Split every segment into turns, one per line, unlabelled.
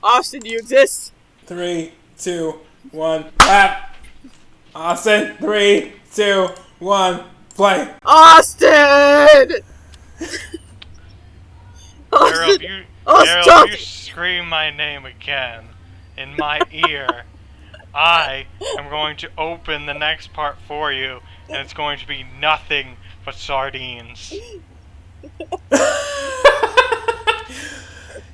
Austin, do you exist?
3, 2, 1, clap! Austin, 3, 2, 1, play!
Austin!
Austin! Daryl, if you scream my name again in my ear, I am going to open the next part for you, and it's going to be nothing but sardines.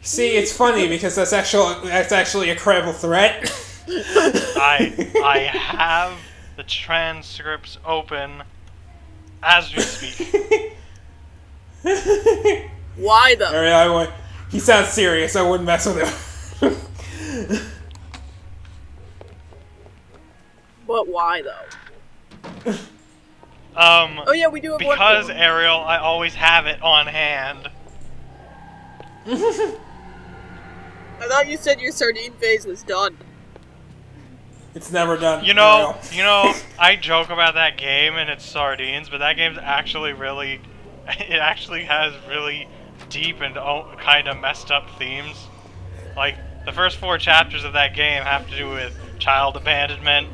See, it's funny because that's actually a credible threat.
I have the transcripts open as we speak.
Why though?
He sounds serious. I wouldn't mess with him.
But why though? Oh yeah, we do have
because
one
Ariel, I always have it on hand.
I thought you said your sardine phase was done.
It's never done.
You know, I joke about that game and it's sardines, but that game's actually really, it actually has really deep and kind of messed up themes. Like, the first 4 chapters of that game have to do with child abandonment,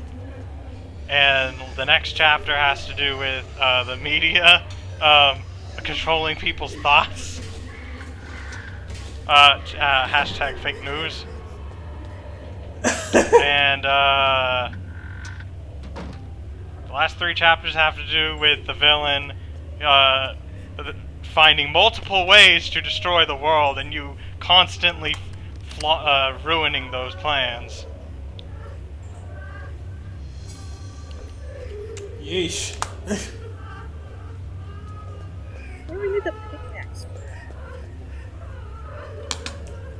and the next chapter has to do with the media controlling people's thoughts. Hashtag fake news. And the last 3 chapters have to do with the villain finding multiple ways to destroy the world, and you constantly ruining those plans.
Yeesh.
What do we need the pickaxe for?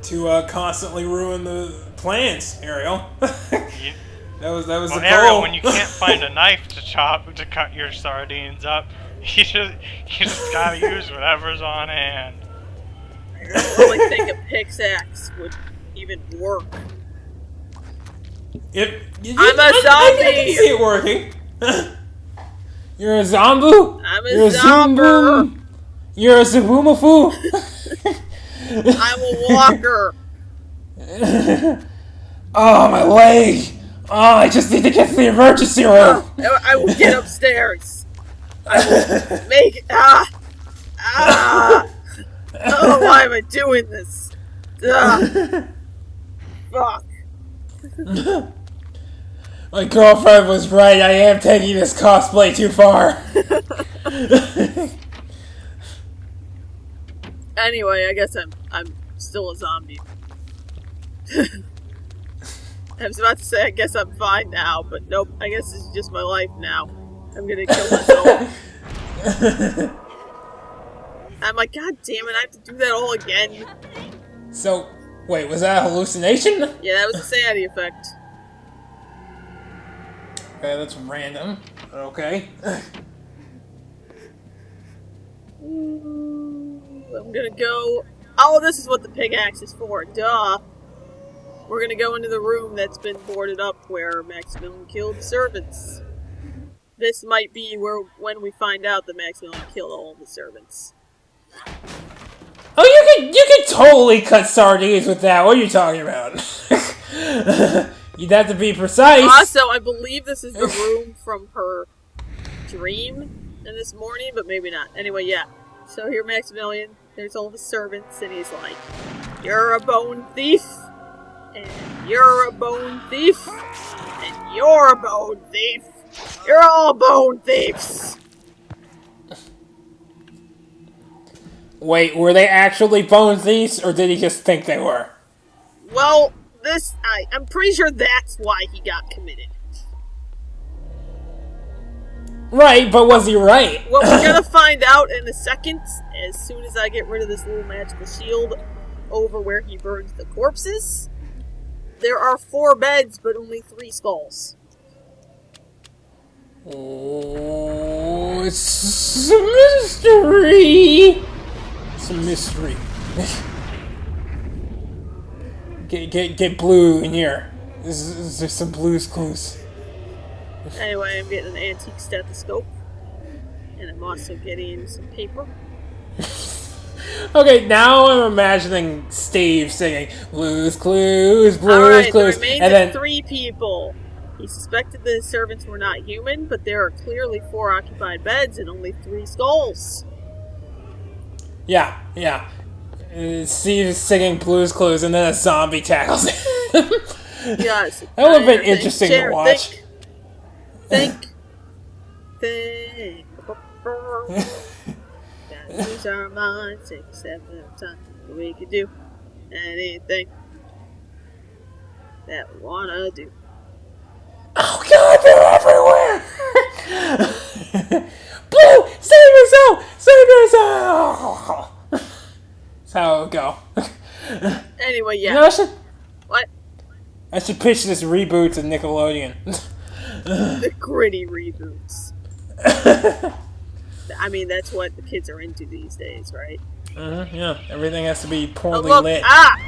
To constantly ruin the plans, Ariel. That was the goal.
Ariel, when you can't find a knife to cut your sardines up, you just gotta use whatever's on hand.
I really think a pickaxe would even work.
I'm
a zombie!
I can see it working. You're a zombie?
You're a zomber!
You're a zaboomafoo?
I'm a walker!
Oh, my leg! Oh, I just need to get to the emergency room!
I will get upstairs! I will make... Oh, why am I doing this? Fuck.
My girlfriend was right, I am taking this cosplay too far.
Anyway, I guess I'm still a zombie. I was about to say, I guess I'm fine now, but nope, I guess this is just my life now. I'm gonna kill myself. I'm like, god damn it, I have to do that all again.
So, wait, was that a hallucination?
Yeah, that was a sanity effect.
Okay, that's random. Okay.
I'm gonna go... Oh, this is what the pickaxe is for, duh. We're gonna go into the room that's been boarded up where Maximilian killed the servants. This might be when we find out that Maximilian killed all of the servants.
Oh, you could totally cut sardines with that. What are you talking about? You'd have to be precise.
Also, I believe this is the room from her dream in this morning, but maybe not. Anyway, yeah. So here Maximilian, there's all the servants, and he's like, "You're a bone thief, and you're a bone thief, and you're a bone thief. You're all bone thieves."
Wait, were they actually bone thieves, or did he just think they were?
Well, I'm pretty sure that's why he got committed.
Right, but was he right?
Well, we're gonna find out in a second, as soon as I get rid of this little magical shield over where he burns the corpses. There are 4 beds, but only 3 skulls.
Oh, it's a mystery! It's a mystery. Get blue in here. There's some blues clues.
Anyway, I'm getting an antique stethoscope. And I'm also getting some paper.
Okay, now I'm imagining Steve singing Blues Clues, Blues
Alright, there
Clues,
remains
and then
3 people. He suspected the servants were not human, but there are clearly 4 occupied beds and only 3 skulls.
yeah. Steve is singing Blues Clues, and then a zombie tackles him.
Yes.
That would have been interesting to watch.
Think. Gotta use our minds, take a step at a time. We can do anything that we wanna do.
Oh God, they're everywhere! Blue, save yourself! Save yourself! That's how it would go.
Anyway, yeah.
You know,
What?
I should pitch this reboot to Nickelodeon.
The gritty reboots. I mean, that's what the kids are into these days, right?
Yeah, everything has to be
Oh,
poorly
look!
lit.
Ah!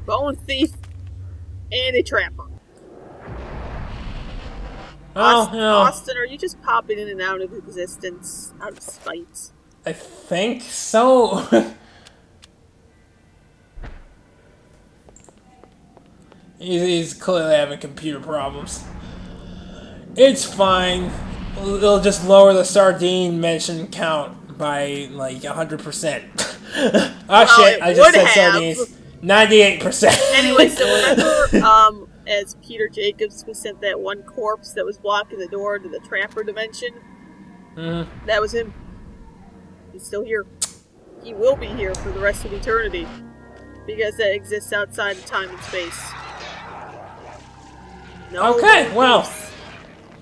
Bone thief and a trapper. Austin, are you just popping in and out of existence out of spite?
I think so. He's clearly having computer problems. It's fine. It'll just lower the sardine mention count by like 100%. Oh shit! I just said sardines. 98%.
Anyway, so remember, as Peter Jacobs was sent that one corpse that was blocking the door to the Trapper dimension? That was him. He's still here. He will be here for the rest of eternity. Because that exists outside of time and space. No
okay, well.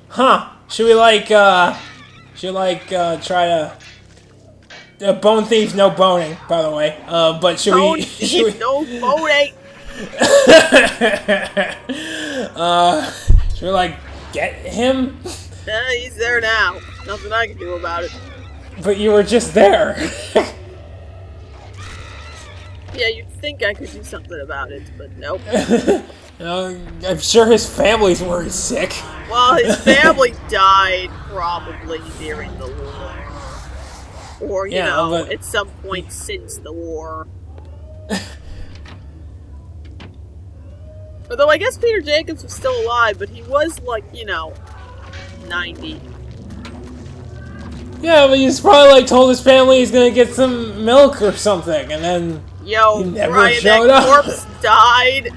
Huh. Should we try to... bone thieves, no boning, by the way. But should
Bone
we...
thief, no boning!
Should we, get him?
He's there now. Nothing I can do about it.
But you were just there.
Yeah, you'd think I could do something about it, but nope.
I'm sure his family's worried sick.
Well, his family died probably during the war. Or, you know, at some point since the war. Although I guess Peter Jacobs was still alive, but he was 90.
Yeah, but he's probably told his family he's gonna get some milk or something, and then he never
Brian,
showed
that
up.
corpse died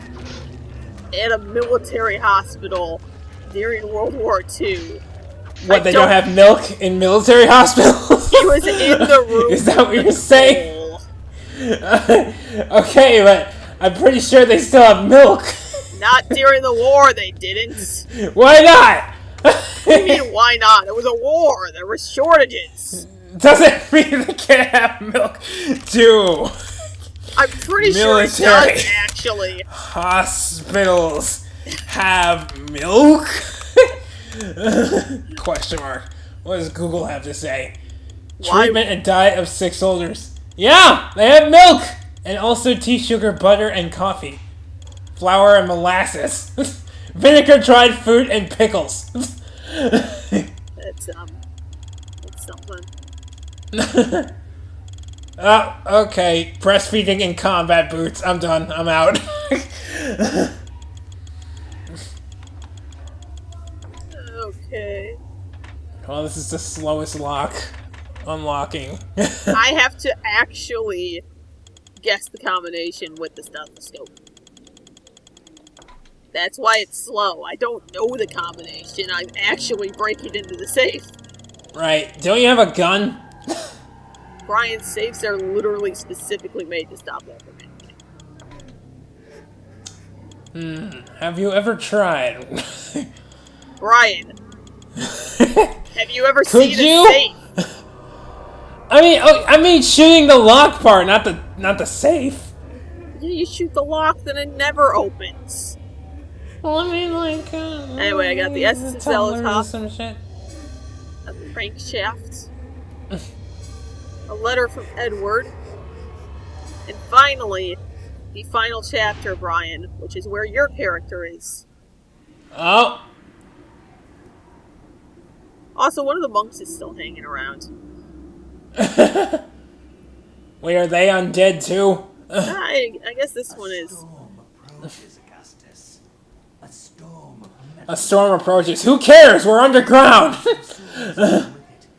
at a military hospital during World War II.
What, they don't have milk in military hospitals?
He was in the room.
Is that what you're saying? Okay, but I'm pretty sure they still have milk.
Not during the war, they didn't.
Why not?
What do you mean, why not? It was a war. There were shortages.
Doesn't mean they can't have milk, too.
I'm pretty sure it does, actually.
Hospitals have milk? Question mark. What does Google have to say?
Why?
Treatment and diet of sick soldiers. Yeah, they have milk! And also tea, sugar, butter, and coffee. Flour and molasses. Vinegar, dried fruit, and pickles.
That's something.
Okay. Breastfeeding in combat boots. I'm done. I'm out.
Okay.
Well, this is the slowest unlocking.
I have to actually guess the combination with the stethoscope. That's why it's slow. I don't know the combination. I'm actually breaking into the safe.
Right. Don't you have a gun?
Brian's safes are literally specifically made to stop that from happening.
Have you ever tried?
Brian, have you ever seen a safe?
I mean, shooting the lock part, not the safe.
Yeah, you shoot the lock, then it never opens.
Well, I mean,
anyway, I got the SSL top.
Some shit.
A crankshaft. A letter from Edward. And finally, the final chapter, Brian, which is where your character is.
Oh.
Also, one of the monks is still hanging around.
Wait, are they undead too?
I guess this one is.
Storm approaches, Augustus. A storm of
A storm approaches. Who cares? We're underground.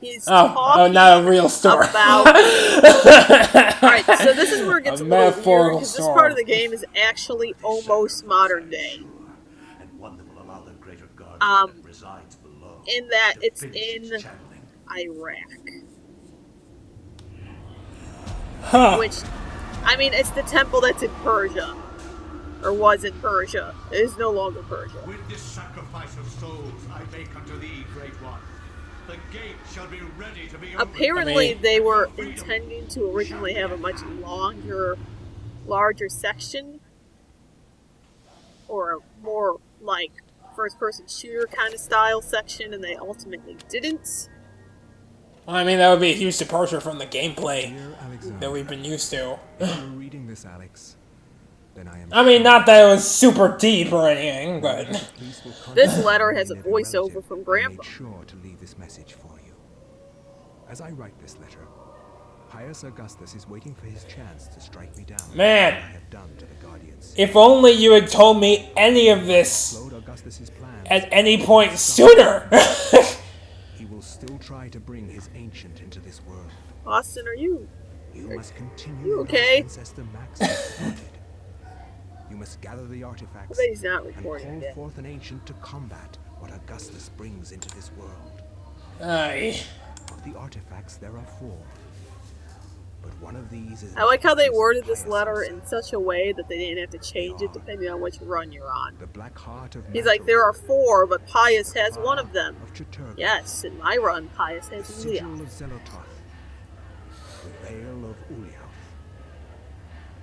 He's
Oh,
talking
not a real storm.
about. Alright, so this is where it gets a little weird,
metaphorical
because this
storm.
part of the game is actually almost modern day.
and one that will allow the greater guardian
Um,
that resides below
In that
to
it's
finish
in
its channeling.
Iraq.
Huh.
Which, I mean, it's the temple that's in Persia. Or was in Persia. It is no longer Persia.
With this sacrifice of souls I make unto thee, great one, the gate shall be ready to be opened.
Apparently,
I mean-
they were intending to originally have a much larger section, or a more like first-person shooter kind of style section, and they ultimately didn't.
Well, I mean, that would be a huge departure from the gameplay
Dear Alexander,
that we've been used to.
if you're reading this, Alex, then I am.
I mean, not that it was super deep or anything, but
Police will contact
This letter has a
you and
voiceover
relative.
from
I
Grandpa.
made sure to leave this message for you. As I write this letter, Pius Augustus is waiting for his chance to strike me down.
Man.
as I have done to the Guardians.
if only you had told me any of this
Slowed Augustus's plans.
at any point sooner.
He will still try to bring his ancient into this world.
Austin, are you?
You must continue
You
what
okay?
our ancestor Max has started. You must gather the
I
artifacts
bet he's not
and
recording
call
again.
forth an ancient to combat what Augustus brings into this world.
Aye.
Of the artifacts, there are 4. But one of these is.
I like how they
is
worded this
Pius
letter
himself.
in such a way that they didn't have to change it depending on which run you're on.
The black heart of
He's like, there are 4, but Pius
the
has one
heart
of them.
Of Chiturga,
Yes, in my run, Pius
the
has
sigil
Leah.
of Zelototh, the veil of Ulyaoth.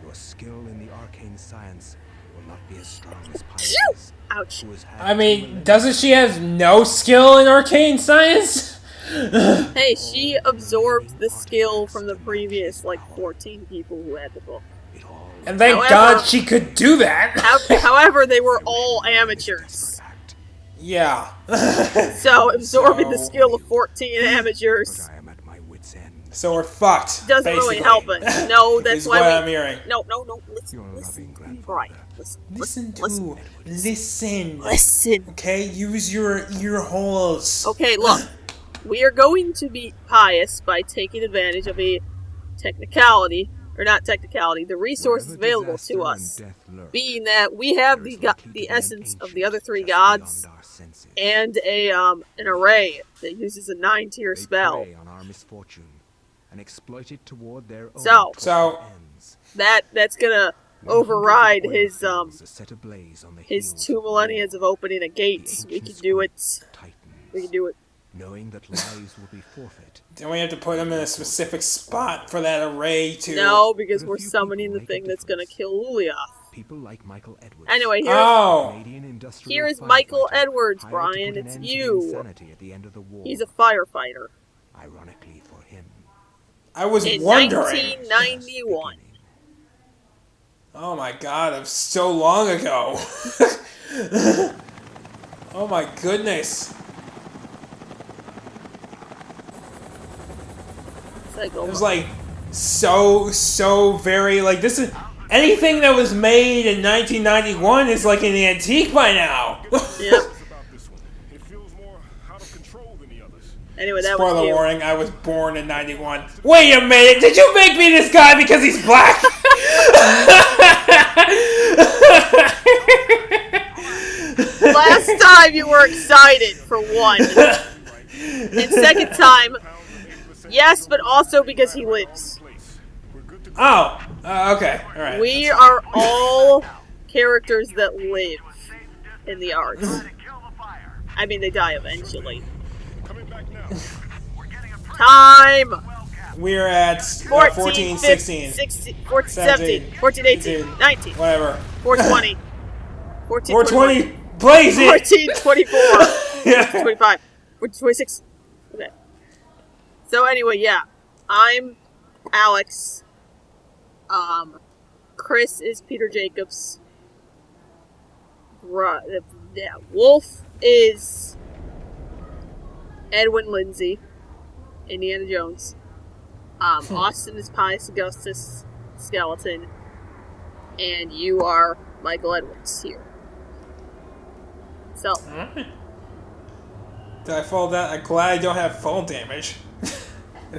Your skill in the arcane science will not be as strong as Pius's.
Ouch.
who has had
I
two
mean,
millennia
doesn't she have no skill in arcane science?
Hey, she absorbed the skill from the previous, 14 people who had the book.
It all
And thank
However-
God she could do that.
However, they were all amateurs.
fact,
Yeah.
So, absorbing the
So-
skill of 14 amateurs
but I am at my wit's end.
So we're fucked.
doesn't really
basically.
help us. No, that's
is
why
what
we...
I'm hearing.
No,
Your
listen,
loving
to me,
grandfather.
Brian. Listen.
Listen. Okay, use your ear holes.
Okay, look. We are going to beat Pius by taking advantage of a technicality, or not technicality, the resources
Wherever
available
disaster
to
and
us.
death lurk,
Being that we have
there is
the
likely to be an
essence of the
ancient
other 3
just
gods
beyond our senses.
and an array that uses a 9-tier
They
spell.
prey on our misfortune and exploit it toward their own
So-
profitable ends.
That's gonna
100
override
oil
his
fields are set ablaze on the
his
heels
2
of war.
millennias of opening a gate.
The
We can
ancients
do
were
it.
Titans,
We can do it.
knowing that lives will be forfeit.
Then we have to put them in a specific spot for that array to.
No, because
But a
we're
few
summoning
people
the
make a
thing that's gonna
difference.
kill Ulyaoth.
People like Michael Edwards.
Anyway,
Oh.
Canadian industrial
here is Michael
firefighter,
Edwards,
hired to
Brian.
put an
It's
end to
you.
insanity at the end of the war.
He's a firefighter.
Ironically for him.
I was
In
wondering.
1991.
beginning.
Oh my god, it was so long ago. Oh my goodness.
It's like,
It was like so very this is anything that was made in 1991 is like an antique by now.
Yep.
About this one. It feels more out of control than the others.
Anyway, that was
Spoiler
you.
warning, I was born in 91. Wait a minute, did you make me this guy because he's black?
Last time you were excited, for one. And second time, yes, but also because he lives.
Oh, okay, alright.
We are all characters that live in the arts. I mean, they die eventually.
Coming back now.
Time!
We're at 14, 16,
14, 17, 14, 18, 19,
whatever.
420, 14,
420, blaze it!
14, 24,
Yeah.
25, 26. Okay. So anyway, yeah. I'm Alex. Chris is Peter Jacobs. Yeah, Wolf is Edwin Lindsay. Indiana Jones. Austin is Pius Augustus Skeleton, and you are Michael Edwards here. So,
Alright. Did I fall down? I'm glad I don't have fall damage.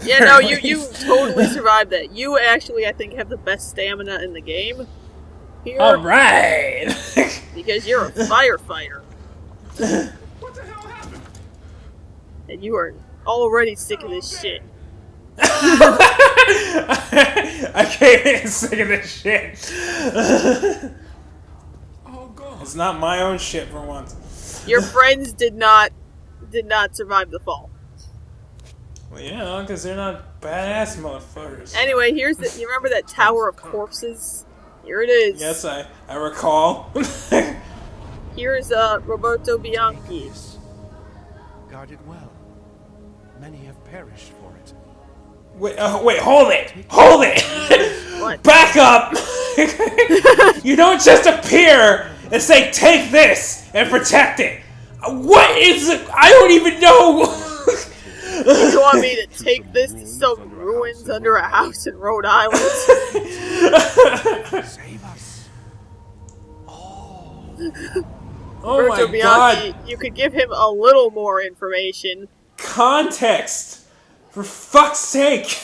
yeah, no, you totally survived that. You actually, I think, have the best stamina in the game here.
Alright!
Because you're a firefighter.
What the hell happened?
And you are already sick of this shit.
I came in sick of this shit.
Oh god.
It's not my own shit for once.
Your friends did not survive the fall.
Well, yeah, because they're not badass motherfuckers.
Anyway, you remember that Tower of Corpses? Here it is.
Yes, I recall.
Here's Roberto Bianchi.
Guarded well. Many have perished for it.
Wait, hold it! Hold it!
What?
Back up! You don't just appear and say, take this and protect it! What is it? I don't even know!
You want me to take this to some ruins under a house in Rhode Island?
Save us.
Oh
Roberto
my
Bianchi,
god!
you could give him a little more information.
Context! For fuck's sake!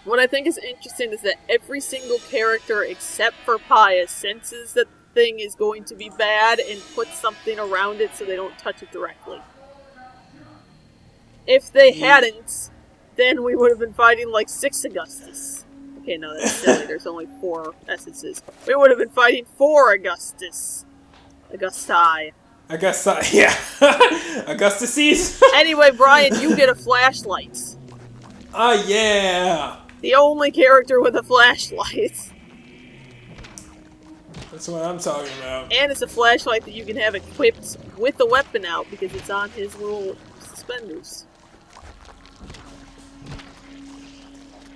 What I think is interesting is that every single character except for Pius senses that the thing is going to be bad and puts something around it so they don't touch it directly. If they hadn't, then we would have been fighting like 6 Augustus. Okay, no, that's silly. There's only 4 essences. We would have been fighting 4 Augustus. Augusti.
Yeah. Augustuses?
Anyway, Brian, you get a flashlight.
Oh, yeah!
The only character with a flashlight.
That's what I'm talking about.
And it's a flashlight that you can have equipped with the weapon out because it's on his little suspenders.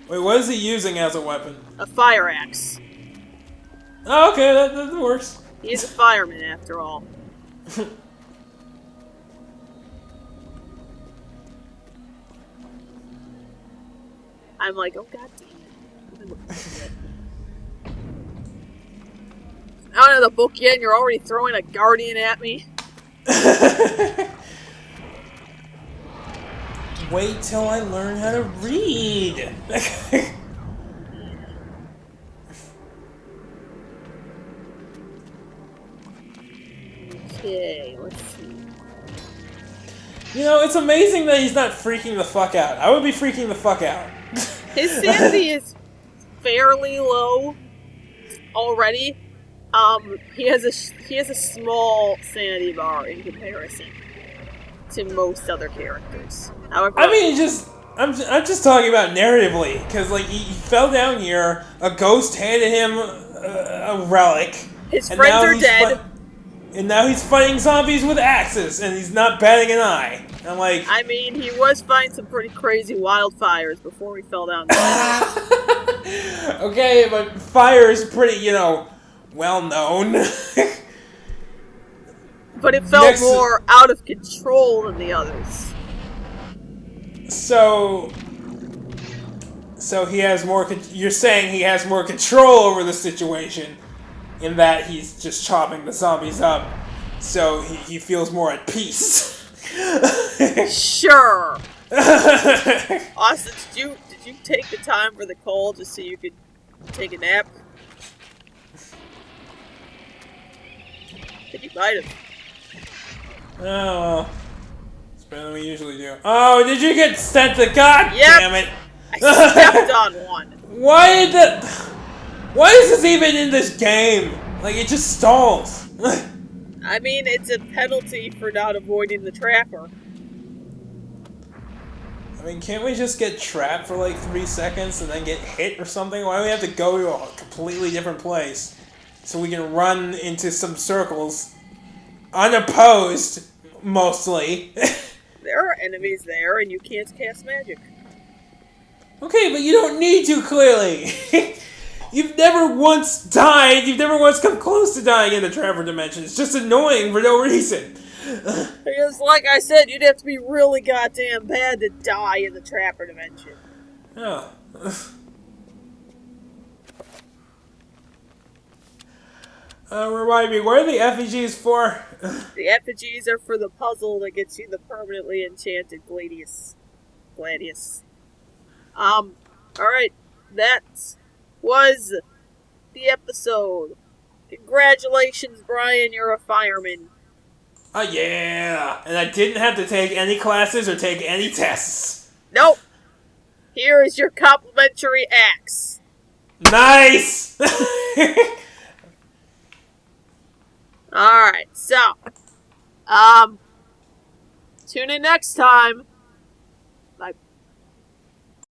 Wait, what is he using as a weapon?
A fire axe.
Oh, okay, that works.
He is a fireman after all. I'm like, oh god damn it. I don't have the book yet and you're already throwing a guardian at me.
Wait till I learn how to read.
Okay, let's see.
You know, it's amazing that he's not freaking the fuck out. I would be freaking the fuck out.
His sanity is fairly low already. He has a small sanity bar in comparison to most other characters. However,
I mean, I'm just talking about narratively, because like he fell down here, a ghost handed him a relic.
his
and
friends
now
are
he's
dead.
and now he's fighting zombies with axes, and he's not batting an eye. I'm like,
I mean, he was fighting some pretty crazy wildfires before he fell down.
okay, but fire is pretty, well known.
But it felt
Next-
more out of control than the others.
So he has more. You're saying he has more control over the situation, in that he's just chopping the zombies up, so he feels more at peace.
Sure. Austin, did you take the time for the call just so you could take a nap? I think you might have.
Oh, well. It's better than we usually do. Oh, did you get sent to? God
Yep.
damn it!
I stepped on one.
Why is this even in this game? Like, it just stalls.
I mean, it's a penalty for not avoiding the trapper.
I mean, can't we just get trapped for like 3 seconds and then get hit or something? Why do we have to go to a completely different place so we can run into some circles unopposed, mostly?
There are enemies there, and you can't cast magic.
Okay, but you don't need to, clearly. You've never once died. You've never once come close to dying in the Trapper dimension. It's just annoying for no reason.
Because, like I said, you'd have to be really goddamn bad to die in the Trapper dimension.
Oh. Remind me, what are the effigies for?
The effigies are for the puzzle that gets you the permanently enchanted Gladius. Alright. That was the episode. Congratulations, Brian, you're a fireman.
Oh yeah! And I didn't have to take any classes or take any tests.
Nope. Here is your complimentary axe.
Nice!
Alright, so, tune in next time